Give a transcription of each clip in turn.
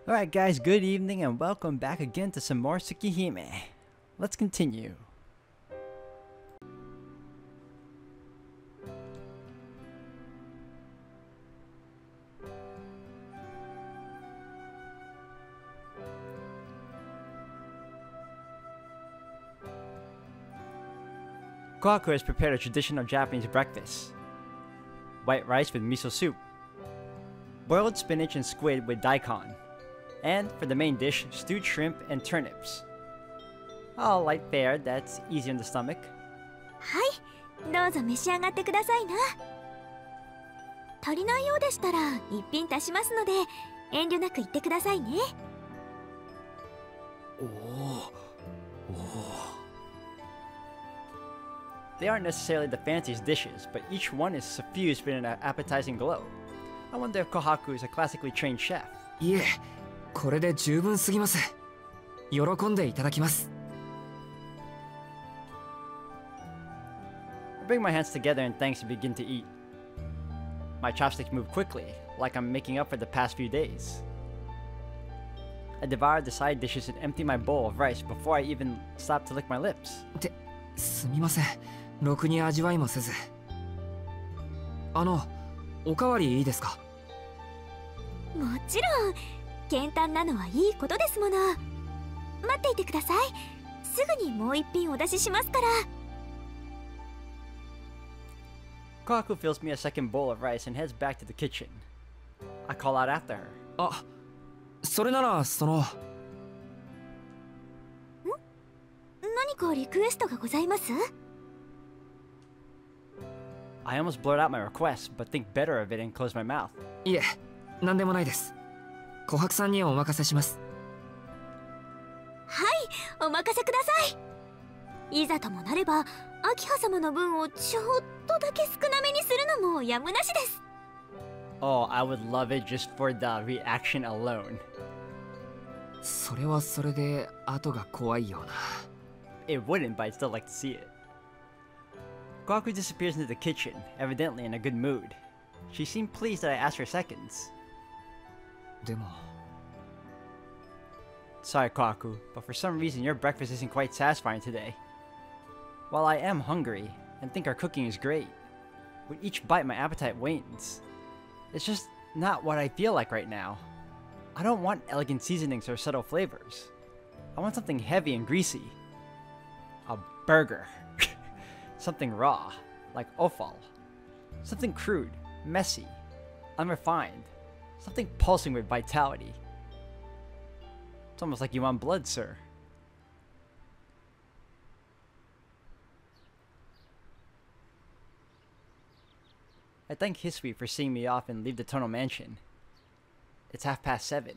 Alright guys, good evening and welcome back again to some more Tsukihime. Let's continue. Kohaku has prepared a traditional Japanese breakfast. White rice with miso soup. Boiled spinach and squid with daikon. And for the main dish, stewed shrimp and turnips. All light fare that's easy on the stomach. はい、どうぞ召し上がってくださいな。足りないようでしたら一品足しますので遠慮なく言ってくださいね。They aren't necessarily the fanciest dishes, but each one is suffused with an appetizing glow. I wonder if Kohaku is a classically trained chef. いえ、これで十分すぎます。喜んでいただきます。I bring my hands together in thanks and begin to eat. My chopsticks move quickly, like I'm making up for the past few days. I devour the side dishes and empty my bowl of rice before I even stop to lick my lips. すみません。ろくに味わいもせず。おかわりいいですか？もちろん。簡単なのはいいことですもの。待っていてください。すぐにもう一品お出ししますから。Kohaku fills me a second bowl of rice and heads back to the kitchen. I call out after her. あ、それなら何かリクエストがございます？ I almost blurt out my request, but think better of it and close my mouth. いえ、なんでもないです。琥珀さんにお任せします。はい、お任せください。いざともなれば、秋葉様の分をちょっとだけ少なめにするのもやむなしです。Oh, I would love it just for the reaction alone. それはそれで後が怖いような。It wouldn't, but I'd still like to see it. Kohaku disappears into the kitchen, evidently in a good mood. She seemed pleased that I asked for seconds. でも Sorry, Kohaku, but for some reason your breakfast isn't quite satisfying today. While I am hungry and think our cooking is great, with each bite my appetite wanes. It's just not what I feel like right now. I don't want elegant seasonings or subtle flavors. I want something heavy and greasy. A burger. Something raw, like offal. Something crude, messy, unrefined. Something pulsing with vitality. It's almost like you want blood, sir. I thank Hisui for seeing me off and leave the Tono mansion. It's 7:30.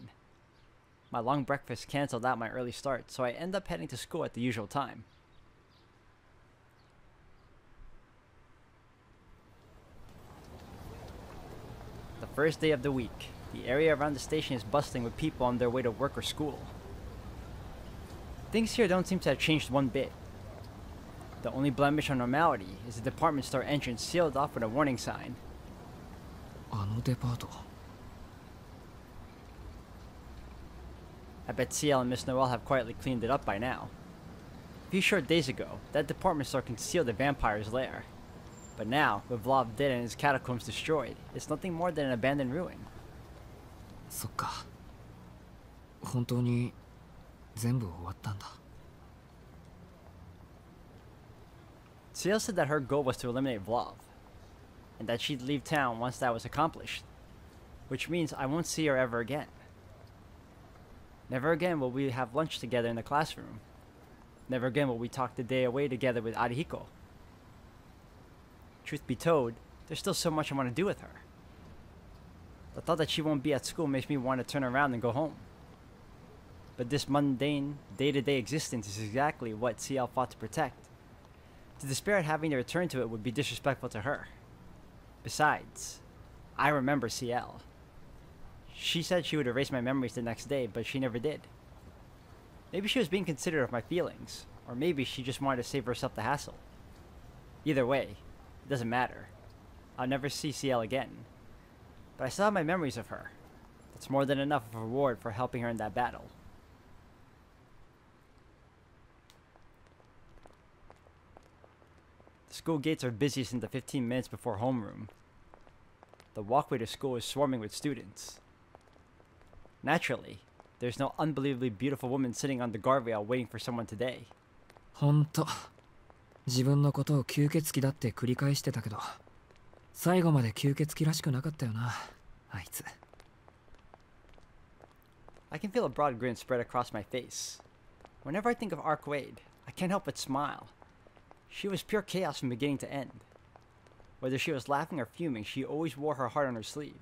My long breakfast canceled out my early start, so I end up heading to school at the usual time. The first day of the week. The area around the station is bustling with people on their way to work or school. Things here don't seem to have changed one bit. The only blemish on normality is the department store entrance sealed off with a warning sign. あのデパート。I bet Ciel and Miss Noel have quietly cleaned it up by now. A few short days ago, that department store concealed the vampire's lair. But now, with Vlav dead and his catacombs destroyed, it's nothing more than an abandoned ruin. そっか。本当に全部終わったんだ。Ciel said that her goal was to eliminate Vlav, and that she'd leave town once that was accomplished, which means I won't see her ever again. Never again will we have lunch together in the classroom. Never again will we talk the day away together with Arihiko. Truth be told, there's still so much I want to do with her. The thought that she won't be at school makes me want to turn around and go home. But this mundane, day-to-day existence is exactly what Ciel fought to protect. To despair at having to return to it would be disrespectful to her. Besides, I remember Ciel. She said she would erase my memories the next day, but she never did. Maybe she was being considerate of my feelings, or maybe she just wanted to save herself the hassle. Either way, it doesn't matter. I'll never see Ciel again. But I still have my memories of her. The It's more than enough of a reward for helping her in that battle. The school gates are busiest in the 15 minutes before homeroom. The walkway to school is swarming with students. Naturally, there's no unbelievably beautiful woman sitting on the guardrail waiting for someone today. ほんと、自分のことを吸血鬼だって繰り返してたけど、最後まで吸血鬼らしくなかったよな、あいつ。I can feel a broad grin spread across my face. Whenever I think of Arcade, I can't help but smile. She was pure chaos from beginning to end. Whether she was laughing or fuming, she always wore her heart on her sleeve.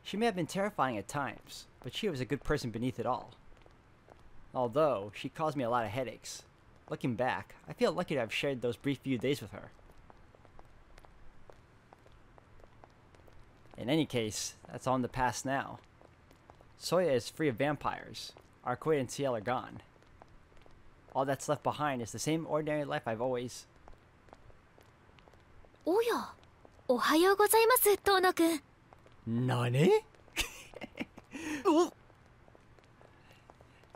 She may have been terrifying at times, but she was a good person beneath it all. Although, she caused me a lot of headaches. Looking back, I feel lucky to have shared those brief few days with her. In any case, that's all in the past now. Soya is free of vampires. Arcade and Ciel are gone. All that's left behind is the same ordinary life I've always... おや、おはようございます、遠野くん。Nani?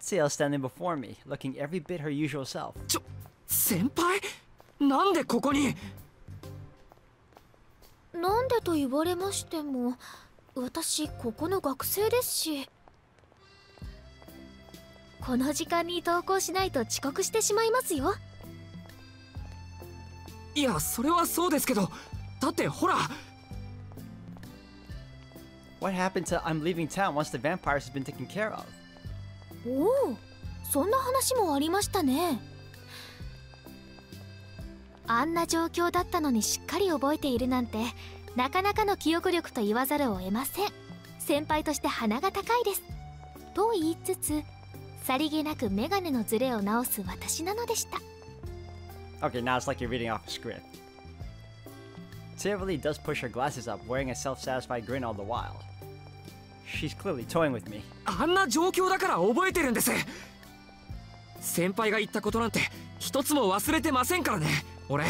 Ciel standing before me, looking every bit her usual self. 先輩? なんでここに? なんでと言われましても、私ここの学生ですし。この時間に登校しないと遅刻してしまいますよ。いや、それはそうですけど、だってほら。What happened to I'm leaving town once the vampires have been taken care of? おお、そんな話もありましたね。あんな状況だったのにしっかり覚えているなんて、なかなかの記憶力と言わざるを得ません。先輩として鼻が高いです。と言いつつ、さりげなくメガネのズレを直す私なのでした。Okay, now it's like you're reading off a script. Ciel really does push her glasses up, wearing a self-satisfied grin all the while. She's clearly toying with me. あんな状況だから覚えてるんです。先輩が言ったことなんて一つも忘れてませんからね、俺。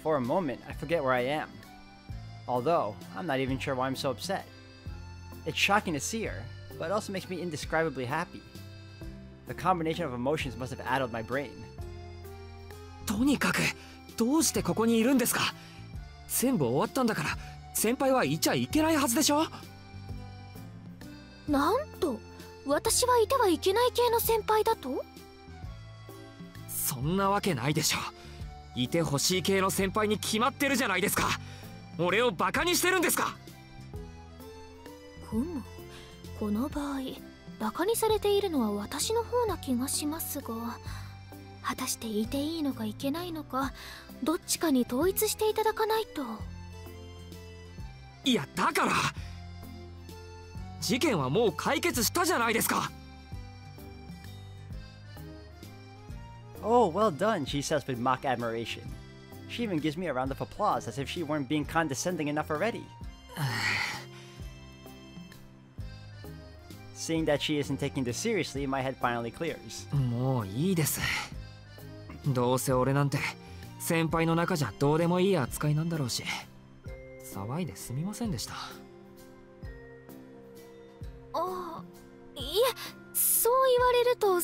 For a moment, I forget where I am. Although, I'm not even sure why I'm so upset. It's shocking to see her, but it also makes me indescribably happy. The combination of emotions must have addled my brain. とにかく、どうしてここにいるんですか？全部終わったんだから、先輩はいちゃいけないはずでしょ？なんと、私はいてはいけない系の先輩だと？そんなわけないでしょ。いてほしい系の先輩に決まってるじゃないですか。俺をバカにしてるんですか？ふむ、この場合バカにされているのは私の方な気がしますが、果たしていていいのかいけないのか、どっちかに統一していただかないと。いや、だから事件はもう解決したじゃないですか。Oh, well done, she says with mock admiration. She even gives me a round of applause as if she weren't being condescending enough already. Seeing that she isn't taking this seriously, my head finally clears. もういいです。どうせ俺なんて先輩の中じゃどうでもいい扱いなんだろうし、騒いですみませんでした。ああ、いえ、そう言われると、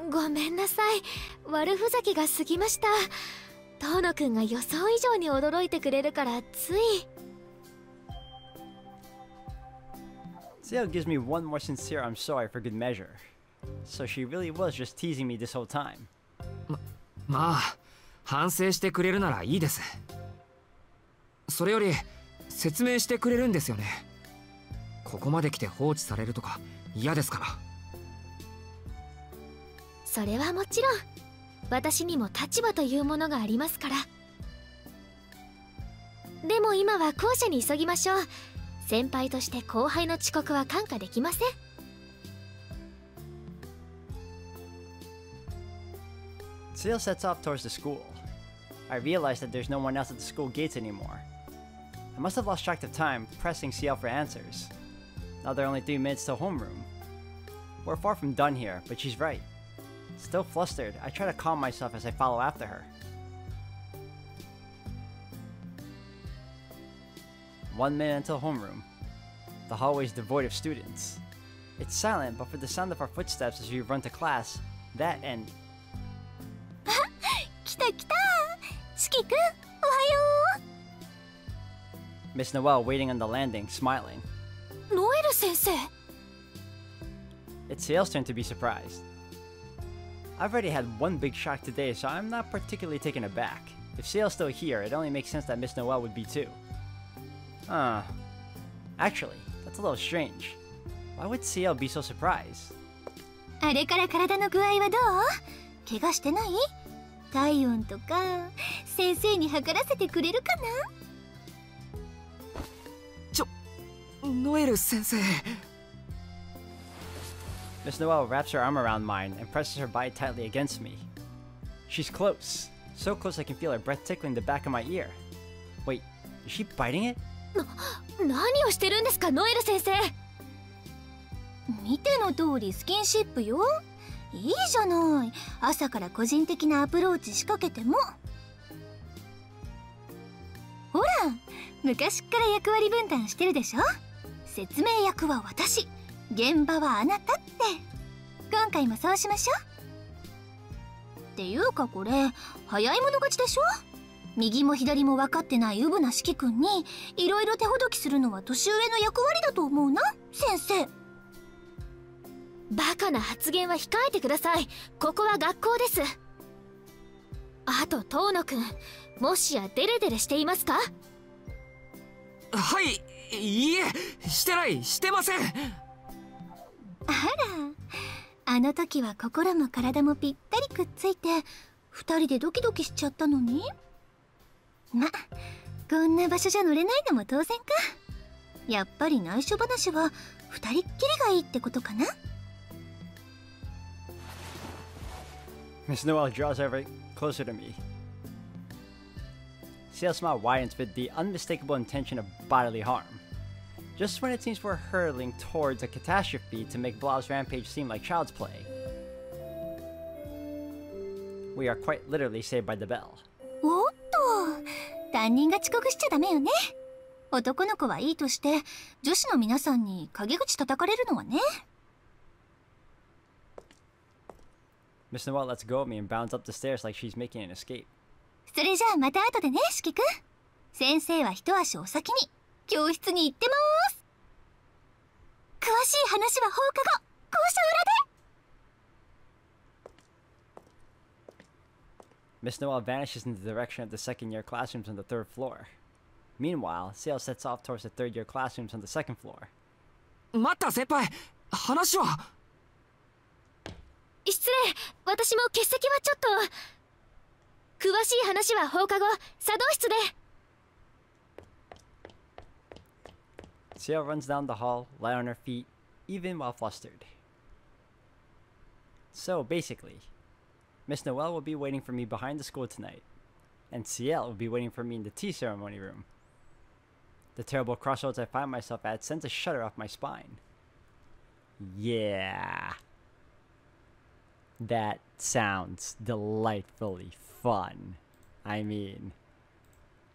ごめんなさい、悪ふざけが過ぎました。遠野くんが予想以上に驚いてくれるからつい。Ciel gives me one more sincere I'm sorry for good measure. So she really was just teasing me this whole time. まあ、反省してくれるならいいです。それより説明してくれるんですよね。ここまで来て放置されるとか嫌ですから。それはもちろん、私にも立場というものがありますから。でも今は校舎に急ぎましょう。先輩として後輩の遅刻は看過できません。Ciel sets off towards the school. I realize that there's no one else at the school gates anymore. I must have lost track of time, pressing Ciel for answers. Now there are only 3 minutes till homeroom. We're far from done here, but she's right. Still flustered, I try to calm myself as I follow after her. 1 minute until homeroom. The hallway is devoid of students. It's silent, but for the sound of our footsteps as we run to class, that and... 来た来た。四季くん、おはよ Miss Noelle waiting on the landing, smiling. う。ノエル先生。It's Ciel's turn to be surprised. I've already had one big shock today, so I'm not particularly taken aback. If Ciel's still here, it only makes sense that Miss Noelle would be too. Actually, that's a little strange. Why would Ciel be so surprised? あれから体の具合はどう？怪我してない？体温とか先生に測らせてくれるかな？ノエル先生。Miss Noelle wraps her arm around mine and presses her body tightly against me. She's close. So close I can feel her breath tickling the back of my ear. Wait, is she biting it? 何をしてるんですか、ノエル先生。見ての通りスキンシップよ。いいじゃない。朝から個人的なアプローチ仕掛けても。ほら、昔っから役割分担してるでしょ。説明役は私、現場はあなたって。今回もそうしましょう。っていうかこれ早い者勝ちでしょ。右も左も分かってないウブな四季君にいろいろ手ほどきするのは年上の役割だと思うな、先生。バカな発言は控えてください。ここは学校です。あと遠野くん、もしやデレデレしていますか？はい、いいえ、してません。あら、あの時は心も体もぴったりくっついて二人でドキドキしちゃったのに。ま、こんな場所じゃ乗れないのも当然か。やっぱり内緒話は二人っきりがいいってことかな。Miss Noelle draws over closer to me. Ciel's smile widens with the unmistakable intention of bodily harm. Just when it seems we're hurtling towards a catastrophe to make Blob's rampage seem like child's play. We are quite literally saved by the bell. おっと、担任が遅刻しちゃダメよね。男の子はいいとして女子の皆さんに陰口叩かれるのはね。Miss Noelle lets go of me and bounds up the stairs like she's making an escape. それじゃあまた後でね、四季くん。先生は一足お先に教室に行ってます。詳しい話は放課後、校舎裏で。Miss Noelle vanishes in the direction of the second-year classrooms on the third floor. Meanwhile, Ciel sets off towards the third-year classrooms on the second floor. 待った先輩、話は。失礼、私も欠席はちょっと。詳しい話は放課後、茶道室で。Ciel runs down the hall, light on her feet, even while flustered. So basically, Miss Noelle will be waiting for me behind the school tonight, and Ciel will be waiting for me in the tea ceremony room. The terrible crossroads I find myself at sends a shudder off my spine. Yeah. That sounds delightfully fun. I mean,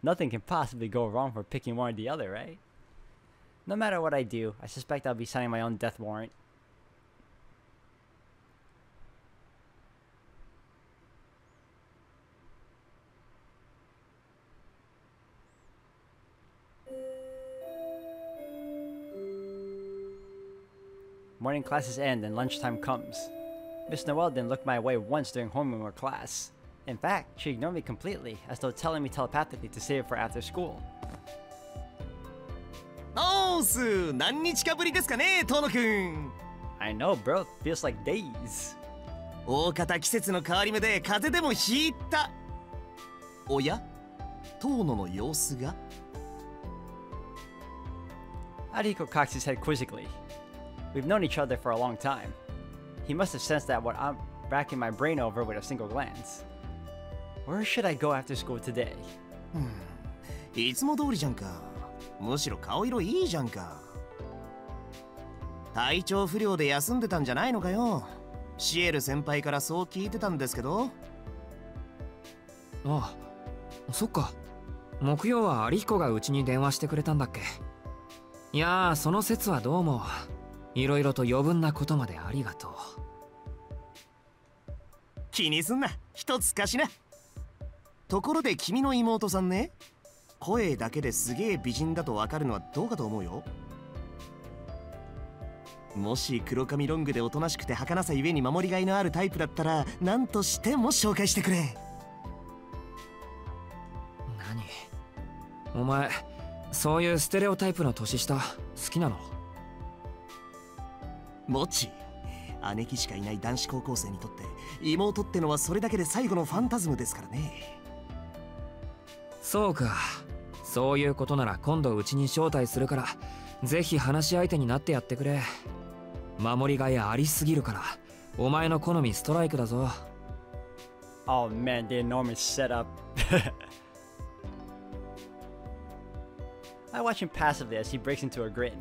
nothing can possibly go wrong for picking one or the other, right? No matter what I do, I suspect I'll be signing my own death warrant. Morning classes end and lunchtime comes. Miss Noelle didn't look my way once during homeroom or class. In fact, she ignored me completely, as though telling me telepathically to save it for after school. おーす、何日かぶりですかね、遠野くん。I know, bro. It feels like days. 大方季節の変わり目で風邪でもひいた。おや、遠野の様子が。Ariko cocks his head quizzically. We've known each other for a long time. He must have sensed that what I'm racking my brain over with a single glance. Where should I go after school today? いつも通りじゃんか。むしろ顔色いいじゃんか。体調不良で休んでたんじゃないのかよ。シエル先輩からそう聞いてたんですけど。ああ、そっか。木曜は有彦がうちに電話してくれたんだっけ。いやー、その説はどうもいろいろと余分なことまでありがとう。気にすんな、一つ貸しな。ところで君の妹さんね、声だけですげえ美人だと分かるのはどうかと思うよ。もし黒髪ロングでおとなしくて儚さゆえに守りがいのあるタイプだったら何としても紹介してくれ。何お前、そういうステレオタイプの年下好きなの？もち、姉貴しかいない男子高校生にとって妹ってのはそれだけで最後のファンタズムですからね。そうか、そういうことなら今度うちに招待するからぜひ話し相手になってやってくれ。守りがいありすぎるからお前の好みストライクだぞ。 Oh man, the enormous setup. I watch him passively as he breaks into a grin.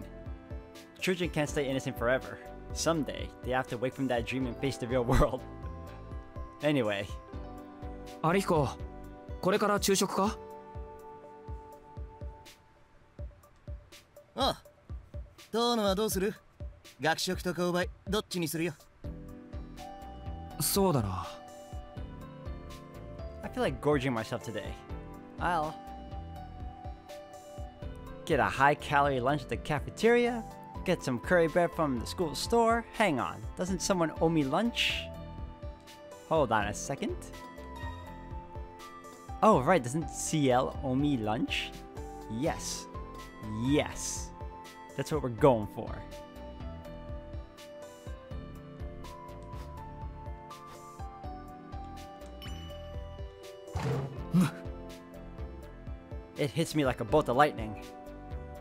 Children can't stay innocent forever. Someday, they have to wake from that dream and face the real world. Anyway. 有彦、これから昼食か？ああ、当のはどうする？学食と購買どっちにするよ。そうだな。I feel like gorging myself today. I'll get a high-calorie lunch at the cafeteria, get some curry bread from the school store. Hang on, doesn't someone owe me lunch? Hold on a second. Oh right, doesn't Ciel owe me lunch? Yes. Yes. That's what we're going for. It hits me like a bolt of lightning.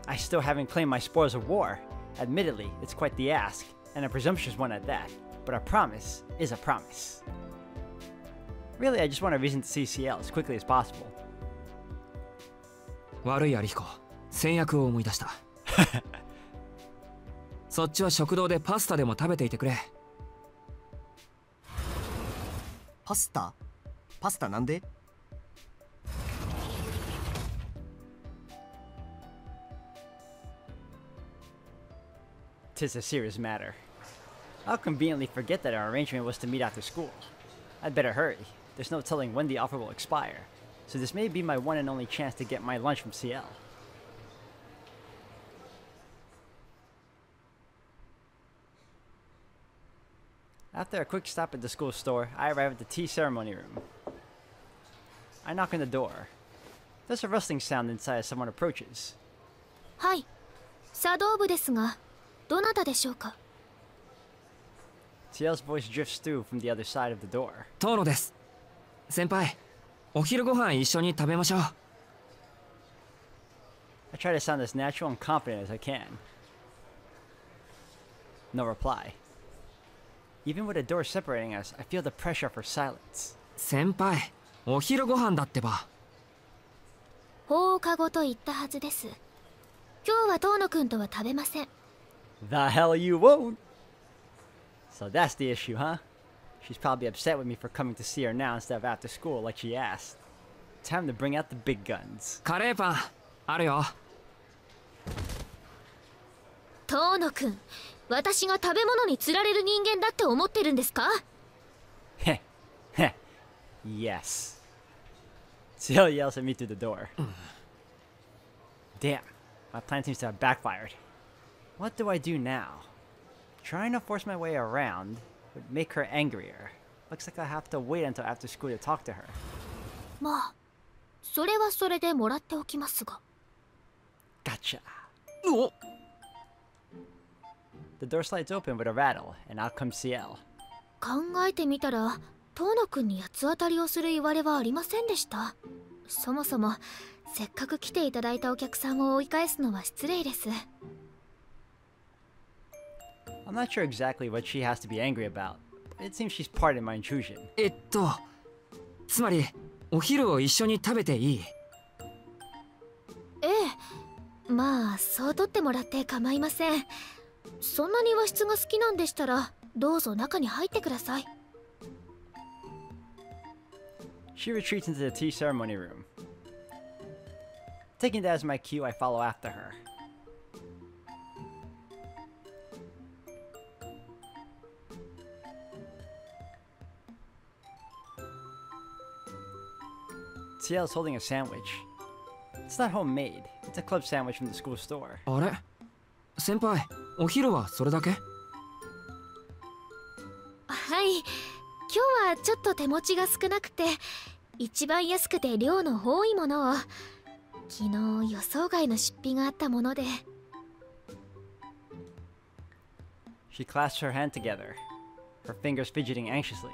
I still haven't claimed my spoils of war. Admittedly, it's quite the ask, and a presumptuous one at that, but a promise is a promise. Really, I just want a reason to see Ciel as quickly as possible. 悪い有彦、先約を思い出した。そっちは食堂でパスタでも食べていてくれ。パスタ？パスタなんで？'Tis a serious matter. I'll conveniently forget that our arrangement was to meet after school. I'd better hurry. There's no telling when the offer will expire, so this may be my one and only chance to get my lunch from Ciel. After a quick stop at the school store, I arrive at the tea ceremony room. I knock on the door. There's a rustling sound inside as someone approaches. はい、茶道部ですが、どなたでしょうか？ Ciel's voice drifts through from the other side of the door. 遠野です。先輩、お昼ご飯一緒に食べましょう。I try to sound as natural and confident as I can. No reply. Even with a door separating us, I feel the pressure for silence. 先輩、お昼ご飯だってば。放課後と言ったはずです。今日は遠野くんとは食べません。The hell you won't! So that's the issue, huh? She's probably upset with me for coming to see her now instead of after school like she asked. Time to bring out the big guns. カレーパン、あるよ。遠野くん、私が食べ物に釣られる人間だって思ってるんですか？ Heh, heh. Yes. Ciel yells at me through the door. Damn, my plan seems to have backfired. What do I do now? Trying to force my way around would make her angrier. Looks like I have to wait until after school to talk to her. まあ、それはそれでもらっておきますが。Gotcha. お、The door slides open with a rattle, and out comes Ciel. 考えてみたら、遠野くんに八つ当たりをする言われはありませんでした。そもそも、せっかく来ていただいたお客さんを追い返すのは失礼です。I'm not sure exactly what she has to be angry about. It seems she's pardoned my intrusion. つまりお昼を一緒に食べていい？ええ、まあそう取ってもらって構いません。そんなに和室が好きなんでしたらどうぞ中に入ってください。She retreats into the tea ceremony room. Taking that as my cue, I follow after her. Ciel is holding a sandwich. It's not homemade. It's a club sandwich from the school store. あれ先輩、お昼はそれだけ？はい、今日はちょっと手持ちが少なくて、一番安くて量の多いものを。昨日予想外の出費があったもので。She clasps her hand together, her fingers fidgeting anxiously.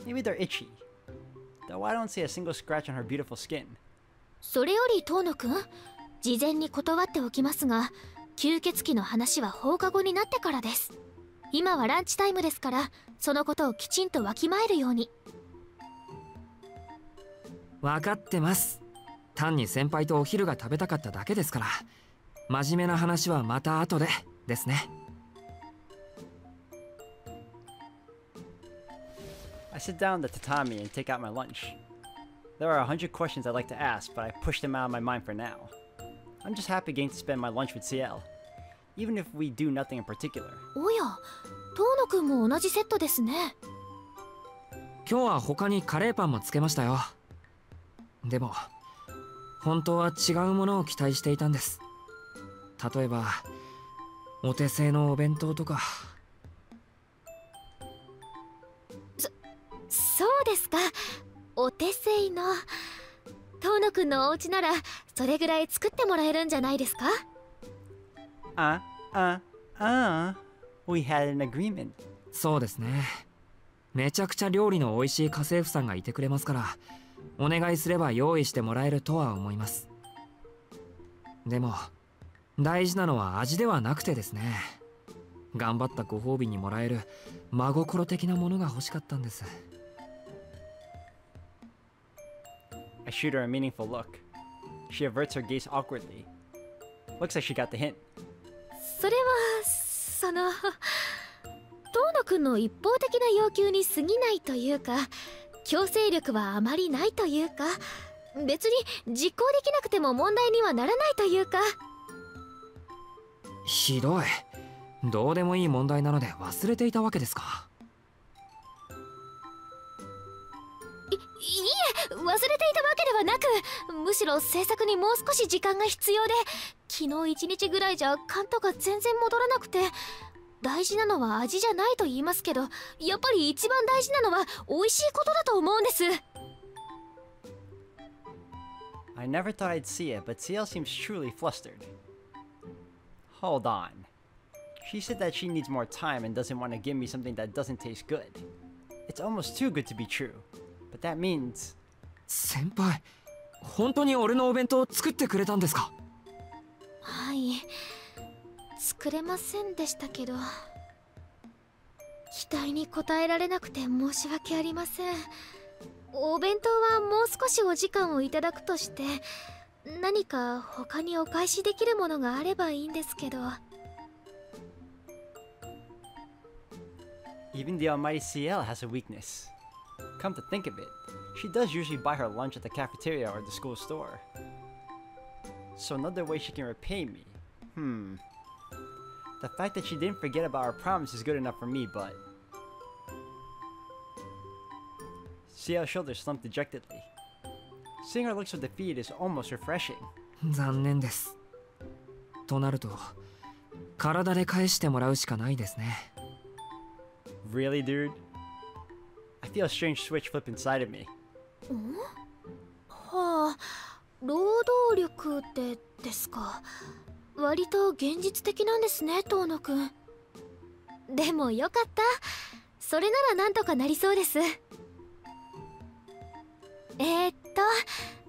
Maybe they're itchy, though I don't see a single scratch on her beautiful skin. それより遠野くん、事前に断っておきますが、吸血鬼の話は放課後になってからです。今はランチタイムですから、そのことをきちんとわきまえるように。分かってます。単に先輩とお昼が食べたかっただけですから、真面目な話はまた後でですね。I sit down at the tatami and take out my lunch. There are 100 questions I'd like to ask, but I pushed them out of my mind for now. I'm just happy getting to spend my lunch with Ciel, even if we do nothing in particular. おや、遠野くんも同じセットですね。今日は他にカレーパンもつけましたよ。でも本当は違うものを期待していたんです。例えばお手製のお弁当とか。そうですか。お手製の。遠野くんのお家ならそれぐらい作ってもらえるんじゃないですか？ We had an agreement. そうですね。めちゃくちゃ料理の美味しい家政婦さんがいてくれますから、お願いすれば用意してもらえるとは思います。でも大事なのは味ではなくてですね、頑張ったご褒美にもらえる真心的なものが欲しかったんです。I shoot her a meaningful look. She averts her gaze awkwardly. Looks like she got the hint. それは遠野くんの一方的な要求に過ぎないというか、強制力はあまりないというか、別に実行できなくても問題にはならないというか。ひどい。どうでもいい問題なので忘れていたわけですか。いえ、忘れていたわけではなく、むしろ制作にもう少し時間が必要で、昨日一日ぐらいじゃ勘とか全然戻らなくて。大事なのは味じゃないと言いますけど、やっぱり一番大事なのは美味しいことだと思うんです。I never thought I'd see it, but Ciel seems truly flustered. Hold on. She said that she needs more time and doesn't want to give me something that doesn't taste good. It's almost too good to be true. But that means... 先輩、本当に俺のお弁当を作ってくれたんですか？はい、作れませんでしたけど、期待に応えられなくて申し訳ありません。お弁当はもう少しお時間をいただくとして、何か他にお返しできるものがあればいいんですけど。Even the almighty Ciel has a weakness. Come to think of it, she does usually buy her lunch at the cafeteria or the school store. So another way she can repay me. The fact that she didn't forget about our promise is good enough for me, but... Ciel's shoulders slumped dejectedly. Seeing her look so defeated is almost refreshing. 残念です。となると、体で返してもらうしかないですね。Really, dude? I feel a strange switch flip inside of me. はあ、労働力でですか。割と現実的なんですね、遠野くん。でもよかった。それならなんとかなりそうです。明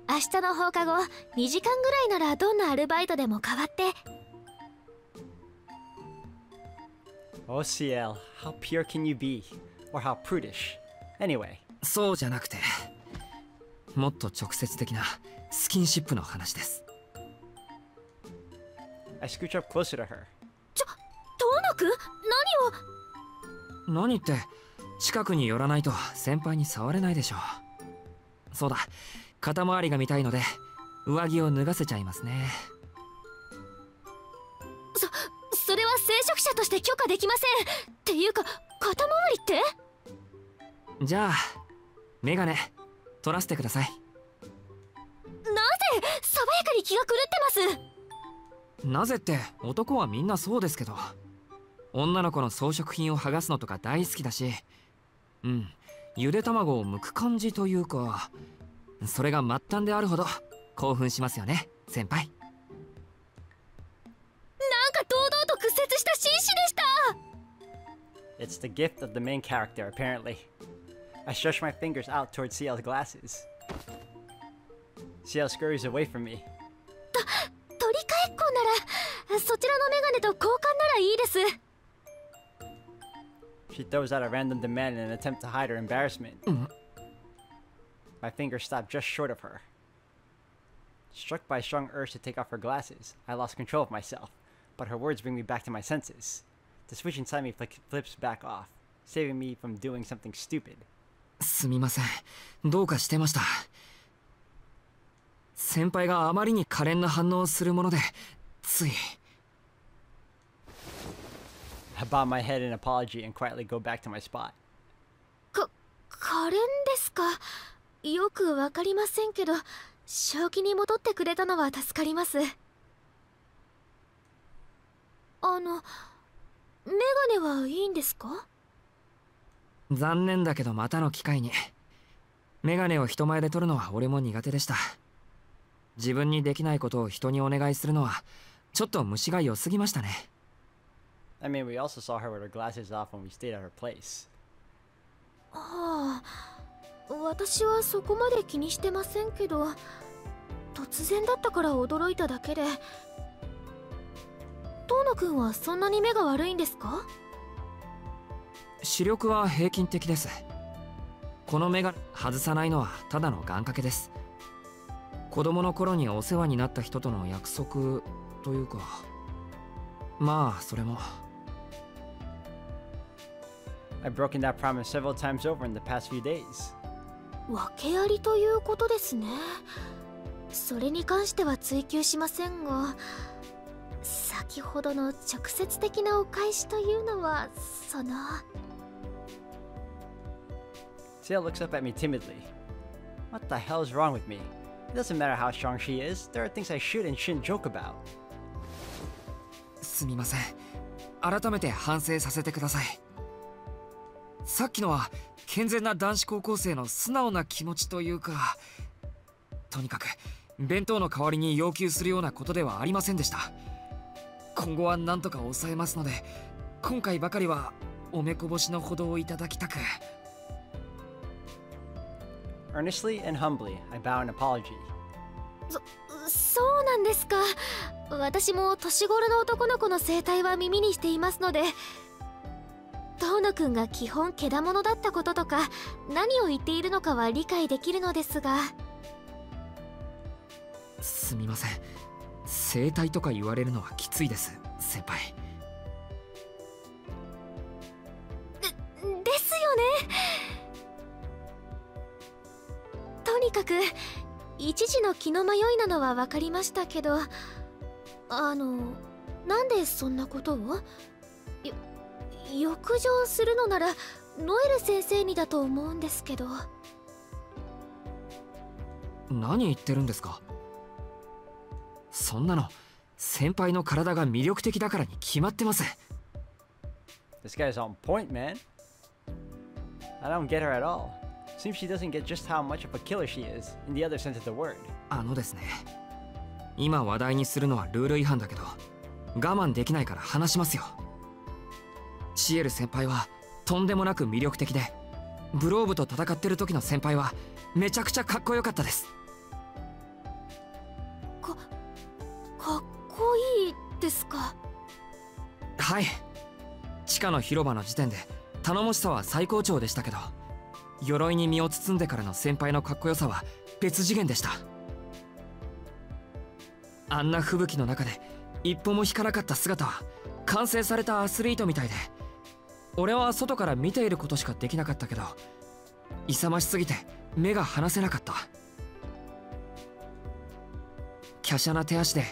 日の放課後2時間ぐらいならどんなアルバイトでも代わって。Oh, Ciel, how pure can you be? Or how prudish? Anyway. そうじゃなくて、もっと直接的なスキンシップの話です。I scooch up closer to her. 遠野くん、何って近くに寄らないと先輩に触れないでしょう。そうだ、肩周りが見たいので上着を脱がせちゃいますね。それは聖職者として許可できません。っていうか肩回りって？じゃあメガネ取らせてください。なぜ？爽やかに気が狂ってます。なぜって男はみんなそうですけど、女の子の装飾品を剥がすのとか大好きだし、ゆで卵を剥く感じというか、それが末端であるほど興奮しますよね、先輩。なんか堂々と屈折した紳士でした。 It's the gift of the main character, apparently. I stretch my fingers out towards Ciel's glasses. Ciel scurries away from me. 取り替えっこならそちらのメガネと交換ならいいです。She throws out a random demand in an attempt to hide her embarrassment. My fingers stop just short of her. Struck by a strong urge to take off her glasses, I lost control of myself, but her words bring me back to my senses. The switch inside me flips back off, saving me from doing something stupid. すみません、どうかしてました。先輩があまりに可憐な反応をするもので、つい。I bow my head in apology and quietly go back to my spot. 可憐ですか？よくわかりませんけど、正気に戻ってくれたのは助かります。メガネはいいんですか？残念だけどまたの機会に。メガネを人前で取るのは俺も苦手でした。自分にできないことを人にお願いするのはちょっと虫が良すぎましたね。I mean, we also saw her with her glasses off when we stayed at her place. はあ、私はそこまで気にしてませんけど、突然だったから驚いただけで。遠野くんはそんなに目が悪いんですか？視力は平均的です。このメガネ外さないのはただの願掛けです。子供の頃にお世話になった人との約束というか、まあそれも。I've broken that promise several times over in the past few days. 訳ありということですね。それに関しては追求しませんが、先ほどの直接的なお返しというのはその。Ciel looks up at me timidly. What the hell is wrong with me? It doesn't matter how strong she is. There are things I should and shouldn't joke about. すみません。改めて反省させてください。さっきのは健全な男子高校生の素直な気持ちというか、とにかく弁当の代わりに要求するようなことではありませんでした。今後は何とか抑えますので、今回ばかりはお目こぼしのほどをいただきたく。Earnestly and humbly, I bow an apology. そうなんですか。私も年頃の男の子の生態は耳にしていますので、遠野くんが基本けだものだったこととか何を言っているのかは理解できるのですが。すみません。生態とか言われるのはきついです、先輩。ですよね。とにかく一時の気の迷いなのは分かりましたけど、なんでそんなことを？欲情するのならノエル先生にだと思うんですけど。何言ってるんですか？そんなの先輩の体が魅力的だからに決まってます。 This guy's on point, man. I don't get her at all. Seems she doesn't get just how much of a killer she is, in the other sense of the word. ですね、今話題にするのはルール違反だけど、我慢できないから話しますよ。シエル先輩はとんでもなく魅力的で、ブローブと戦ってる時の先輩はめちゃくちゃかっこよかったです。かっこいいですか？はい。地下の広場の時点で頼もしさは最高潮でしたけど、鎧に身を包んでからの先輩のかっこよさは別次元でした。あんな吹雪の中で一歩も引かなかった姿は完成されたアスリートみたいで、俺は外から見ていることしかできなかったけど、勇ましすぎて目が離せなかった。華奢な手足で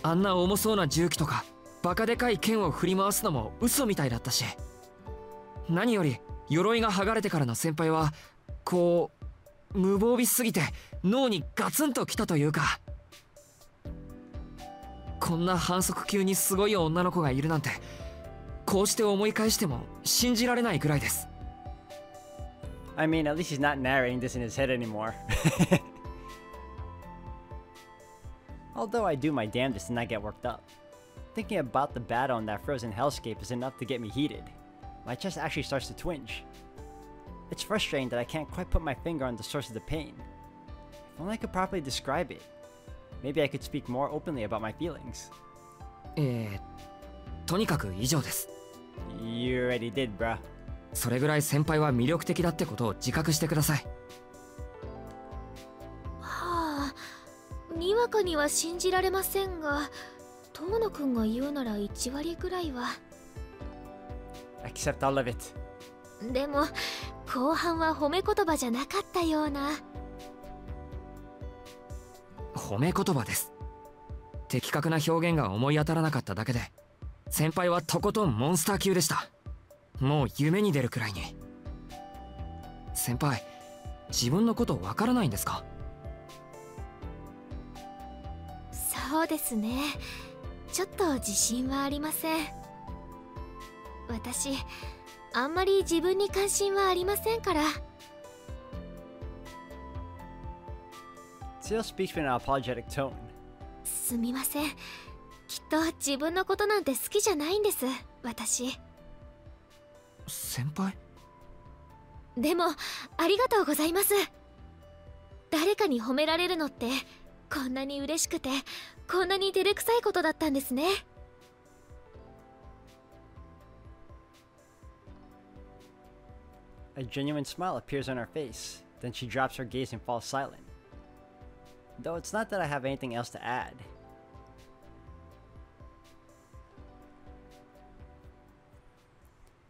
あんな重そうな重機とかバカでかい剣を振り回すのも嘘みたいだったし、何より鎧が剥がれてからの先輩はこう無防備すぎて脳にガツンときたというか、こんな反則級にすごい女の子がいるなんて、こうして思い返しても信じられないくらいです。 I mean, at least he's not narrating this in his head anymore. Although I do my damnedest to not get worked up. Thinking about the battle in that frozen hellscape is enough to get me heated. My chest actually starts to twinge. It's frustrating that I can't quite put my finger on the source of the pain. If only I could properly describe it. Maybe I could speak more openly about my feelings. とにかく以上です。 You already did, bruh. それぐらい先輩は魅力的だってことを自覚してください。はあ、にわかには信じられませんが、遠野くんが言うなら1割ぐらいは。 Accept all of it. でも後半は褒め言葉じゃなかったような。褒め言葉です。的確な表現が思い当たらなかっただけで、先輩はとことんモンスター級でした。もう夢に出るくらいに。先輩、自分のことわからないんですか？そうですね、ちょっと自信はありません。私あんまり自分に関心はありませんから。 Ciel speaks with an apologetic tone. すみません、きっと自分のことなんて好きじゃないんです、私。先輩？でもありがとうございます。誰かに褒められるのってこんなに嬉しくて、こんなに照れくさいことだったんですね。A genuine smile appears on her face, then she drops her gaze and falls silent. Though it's not that I have anything else to add.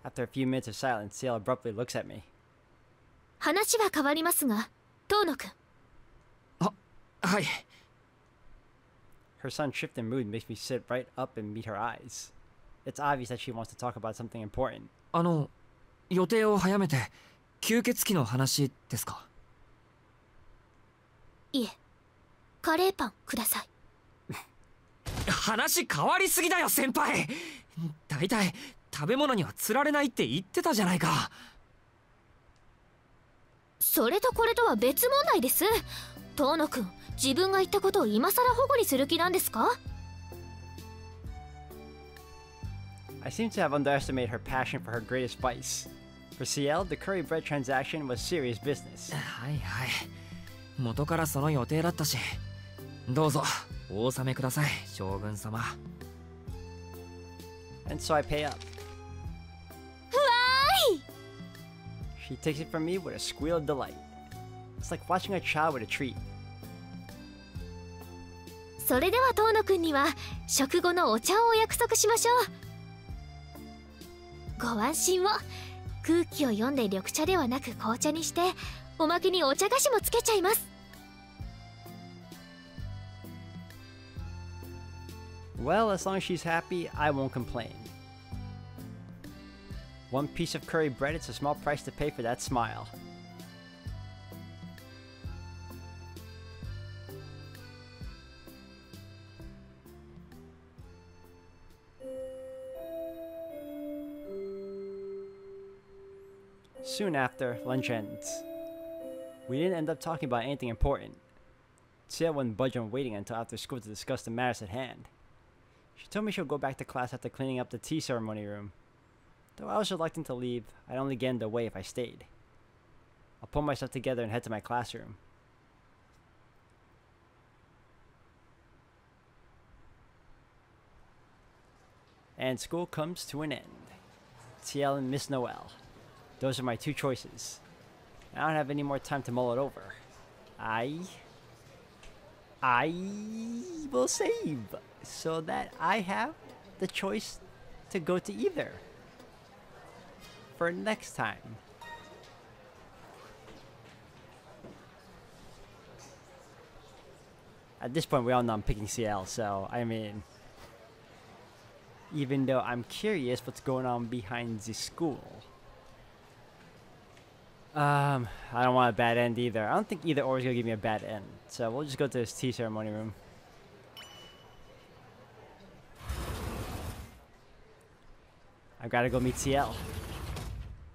After a few minutes of silence, Ciel abruptly looks at me. 話は変わりますが、遠野くん。はい。Her son's shift in mood makes me sit right up and meet her eyes. It's obvious that she wants to talk about something important. 予定を早めて吸血鬼の話ですか？いえ、カレーパンください。話変わりすぎだよ先輩。だいたい食べ物には釣られないって言ってたじゃないか。それとこれとは別問題です。遠野くん、自分が言ったことを今さら保護にする気なんですか？ I seem to have underestimated her passion for her greatest vice. For Ciel, the curry bread transaction was serious business. はいはい。元からその予定だったし。どうぞお納めください、将軍様。And so I pay up. ふわーい！ She takes it from me with a squeal of delight. It's like watching a child with a treat. それでは遠野くんには食後のお茶をお約束しましょう。ご安心を。空気を読んで緑茶ではなく紅茶にして、おまけにお茶菓子もつけちゃいます。Well, as long as she's happy, I won't complain. One piece of curry bread is a small price to pay for that smile. Soon after, lunch ends. We didn't end up talking about anything important. Ciel wouldn't budge on waiting until after school to discuss the matters at hand. She told me she'll go back to class after cleaning up the tea ceremony room. Though I was reluctant to leave, I'd only get in the way if I stayed. I'll pull myself together and head to my classroom. And school comes to an end. Ciel and Miss Noel. Those are my two choices. I don't have any more time to mull it over. I will save so that I have the choice to go to either for next time. At this point, we all know I'm picking Ciel, so I mean, even though I'm curious what's going on behind the school. I don't want a bad end either. I don't think either or is gonna give me a bad end, so we'll just go to this tea ceremony room. I've gotta go meet Ciel.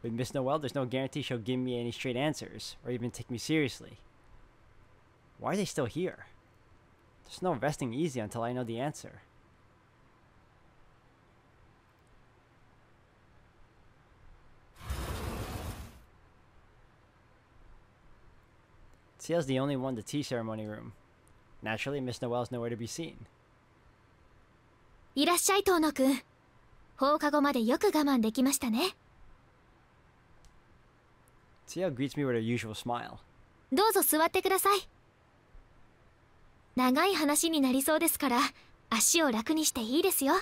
With Miss Noelle, there's no guarantee she'll give me any straight answers, or even take me seriously. Why are they still here? There's no resting easy until I know the answer. Ciel's the only one in the tea ceremony room. Naturally, Miss Noelle's nowhere to be seen. いらっしゃい、遠野くん。放課後までよく我慢できましたね。Ciel greets me with her usual smile. どうぞ座ってください。長い話になりそうですから、足を楽にしていいですよ。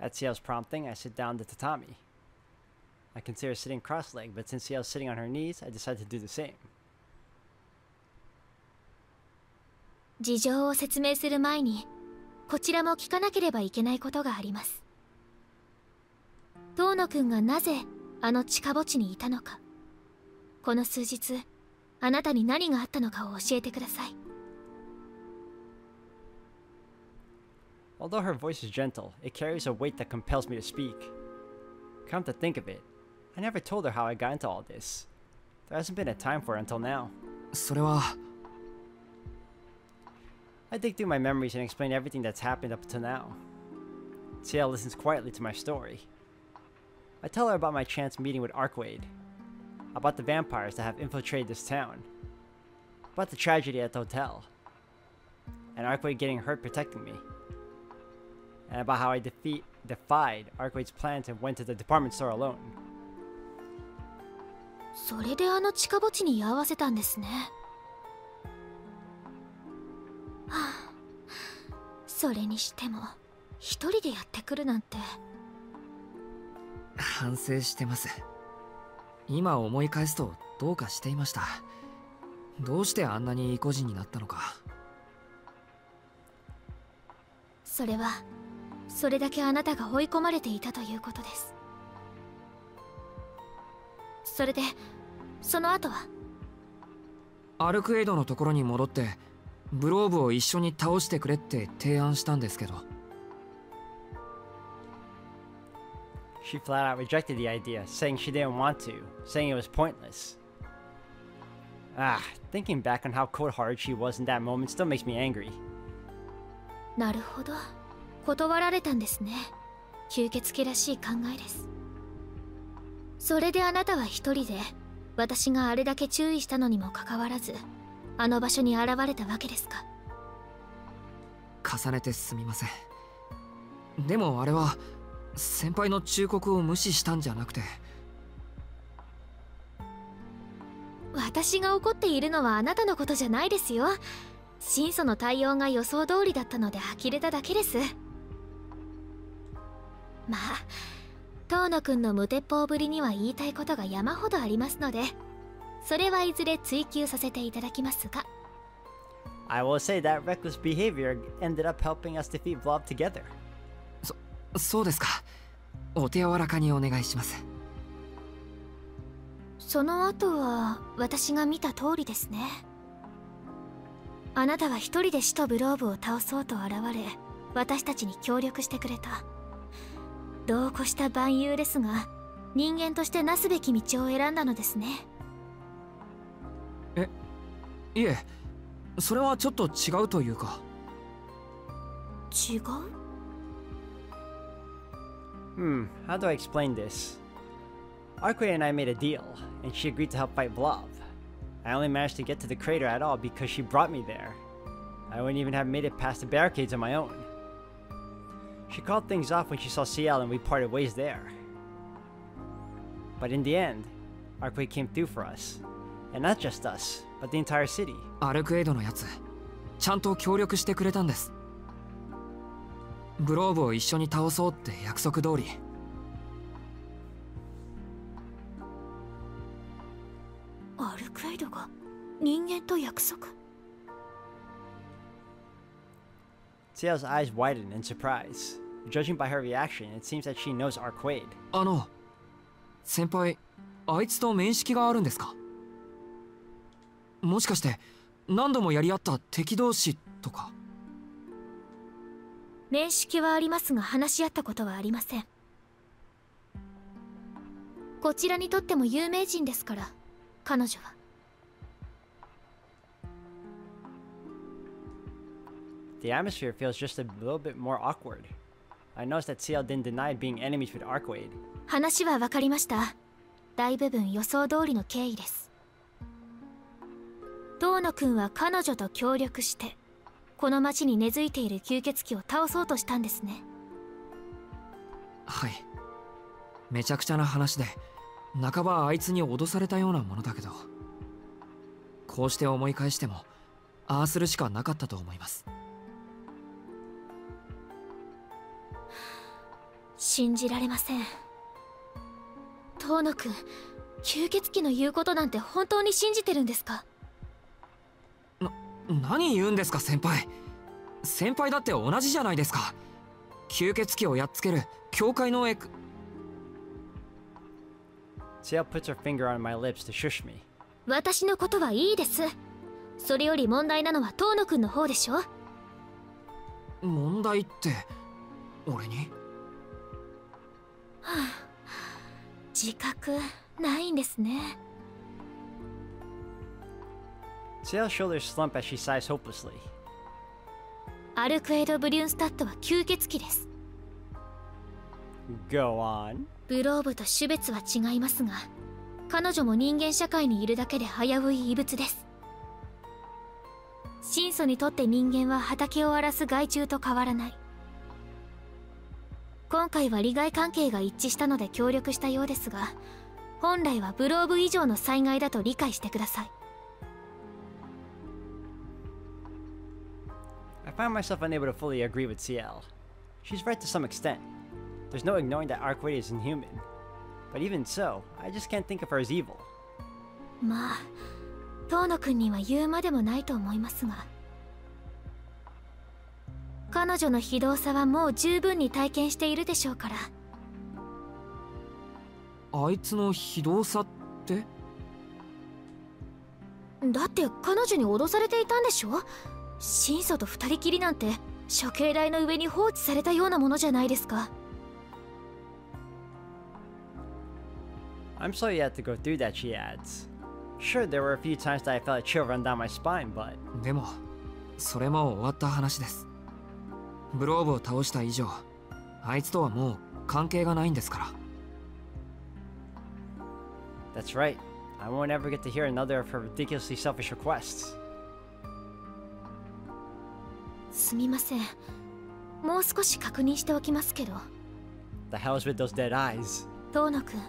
At Ciel's prompting, I sit down the tatami. I consider sitting cross-legged, but since Ciel's sitting on her knees, I decide to do the same. 事情を説明する前に、こちらも聞かなければいけないことがあります。遠野くんがなぜあの地下墓地にいたのか、この数日あなたに何があったのかを教えてください。Although her voice is gentle, it carries a weight that compels me to speak. Come to think of it, I never told her how I got into all this. There hasn't been a time for it until now. それは I dig through my memories and explain everything that's happened up to now. Ciel listens quietly to my story. I tell her about my chance meeting with Arkwade, about the vampires that have infiltrated this town, about the tragedy at the hotel, and Arkwade getting hurt protecting me, and about how I defied Arkwade's plans and went to the department store alone. それであの地下墓地に居合わせたんですね。はあ、それにしても一人でやってくるなんて。反省してます。今思い返すとどうかしていました。どうしてあんなに意固地になったのか。それはそれだけあなたが追い込まれていたということです。それでその後はアルクエイドのところに戻ってブローブを一緒に倒してくれって提案したんですけど。She flat out rejected the idea, saying she didn't want to, saying it was pointless. Thinking back on how cold-hearted she was in that moment still makes me angry. なるほど、断られたんですね。吸血鬼らしい考えです。それであなたは一人で私があれだけ注意したのにもかかわらずあの場所に現れたわけですか。重ねてすみません。でもあれは先輩の忠告を無視したんじゃなくて。私が怒っているのはあなたのことじゃないですよ。神祖の対応が予想通りだったので呆れただけです。まあ遠野くんの無鉄砲ぶりには言いたいことが山ほどありますので、それはいずれ追求させていただきますが。I will say that reckless behavior ended up helping us defeat Blob together. そうですか。お手柔らかにお願いします。その後は私が見た通りですね。あなたは一人で死とブローブを倒そうと現れ、私たちに協力してくれた。度を越した蛮勇ですが、人間としてなすべき道を選んだのですね。いえ、それはちょっと違うというか。違うHow do I explain this? Arkway and I made a deal, and she agreed to help fight Blob. I only managed to get to the crater at all because she brought me there. I wouldn't even have made it past the barricades on my own. She called things off when she saw Ciel and we parted ways there. But in the end, Arkway came through for us. And not just us, but the entire city. アルクエイドのやつ、ちゃんと協力してくれたんです。ブローブを一緒に倒そうって約束通り。アルクエイド、人間と約束。 Ciel's eyes widen in surprise. Judging by her reaction, it seems that she knows Arquaid. 先輩、あいつと面識があるんですか？もしかして何度もやり合った敵同士とか？面識はありますが話し合ったことはありません。こちらにとっても有名人ですから、彼女は。The atmosphere feels just a little bit more awkward. I noticed that Ciel didn't deny being enemies with Arquaid. 話は分かりました。大部分予想通りの経緯です。遠野くんは彼女と協力してこの町に根付いている吸血鬼を倒そうとしたんですね。はい。めちゃくちゃな話で、半ばあいつに脅されたようなものだけど、こうして思い返してもああするしかなかったと思います。信じられません。遠野くん、吸血鬼の言うことなんて本当に信じてるんですか？何言うんですか先輩。先輩だって同じじゃないですか。吸血鬼をやっつける教会のCiel puts her finger on my lips to shush me. 私のことはいいです。それより問題なのは遠野くんの方でしょ。問題って俺に？はあ、自覚ないんですね。Ciel's shoulders slump as she sighs hopelessly. アルクエド・ブリュンスタットは吸血鬼です。Go on. ブローブと種別は違いますが、彼女も人間社会にいるだけで危うい異物です。神祖にとって人間は畑を荒らす害虫と変わらない。今回は利害関係が一致したので協力したようですが、本来はブローブ以上の災害だと理解してください。I find myself unable to fully agree with Ciel. She's right to some extent. There's no ignoring that Arquaid is inhuman. But even so, I just can't think of her as evil. まあ、遠野くんには言うまでもないと思いますが、彼女の非道さはもう十分に体験しているでしょうから。あいつの非道さって？だって彼女に脅されていたんでしょ。神祖と二人きりなんて処刑台の上に放置されたようなものじゃないですか。I'm sorry you had to go through that, she adds. Sure, there were a few times that I felt a chill run down my spine, but... でも、それも終わった話です。ブローブを倒した以上、あいつとはもう関係がないんですから。That's right. I won't ever get to hear another of her ridiculously selfish requests. すみません。もう少し確認しておきますけど。The hell's with those dead eyes? 遠野くん、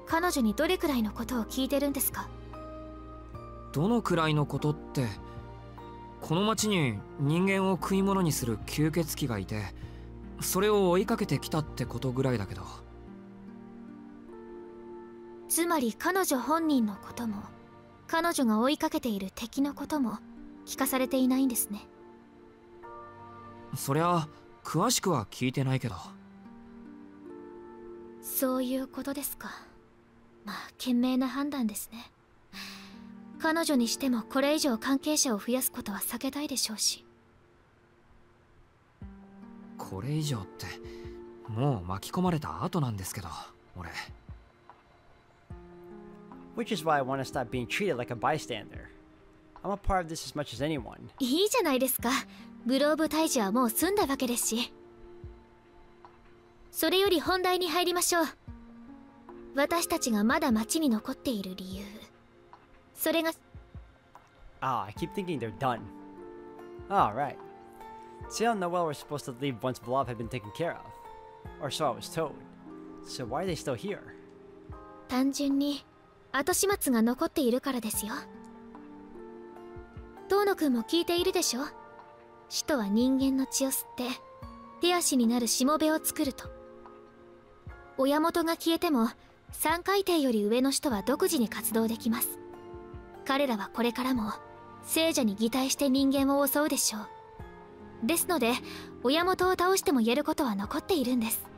彼女にどれくらいのことを聞いてるんですか？どのくらいのことって、この町に人間を食い物にする吸血鬼がいて、それを追いかけてきたってことぐらいだけど。つまり彼女本人のことも、彼女が追いかけている敵のことも聞かされていないんですね。そりゃ詳しくは聞いてないけど。そういうことですか。まあ賢明な判断ですね。彼女にしてもこれ以上関係者を増やすことは避けたいでしょうし。これ以上ってもう巻き込まれた後なんですけど、俺。Which is why I want to stop being treated like a bystander. I'm a part of this as much as anyone. いいじゃないですか。グローブ退治はもう済んだわけですし。それより本題に入りましょう。私たちがまだ町に残っている理由。それが I keep thinking they're done. Alright. Ciel and Noel were supposed to leave once Blob had been taken care of. Or so I was told. So why are they still here? 単純に後始末が残っているからですよ。遠野くんも聞いているでしょ。使徒は人間の血を吸って手足になるしもべを作ると。親元が消えても3海底より上の使徒は独自に活動できます。彼らはこれからも聖者に擬態して人間を襲うでしょう。ですので親元を倒しても言えることは残っているんです。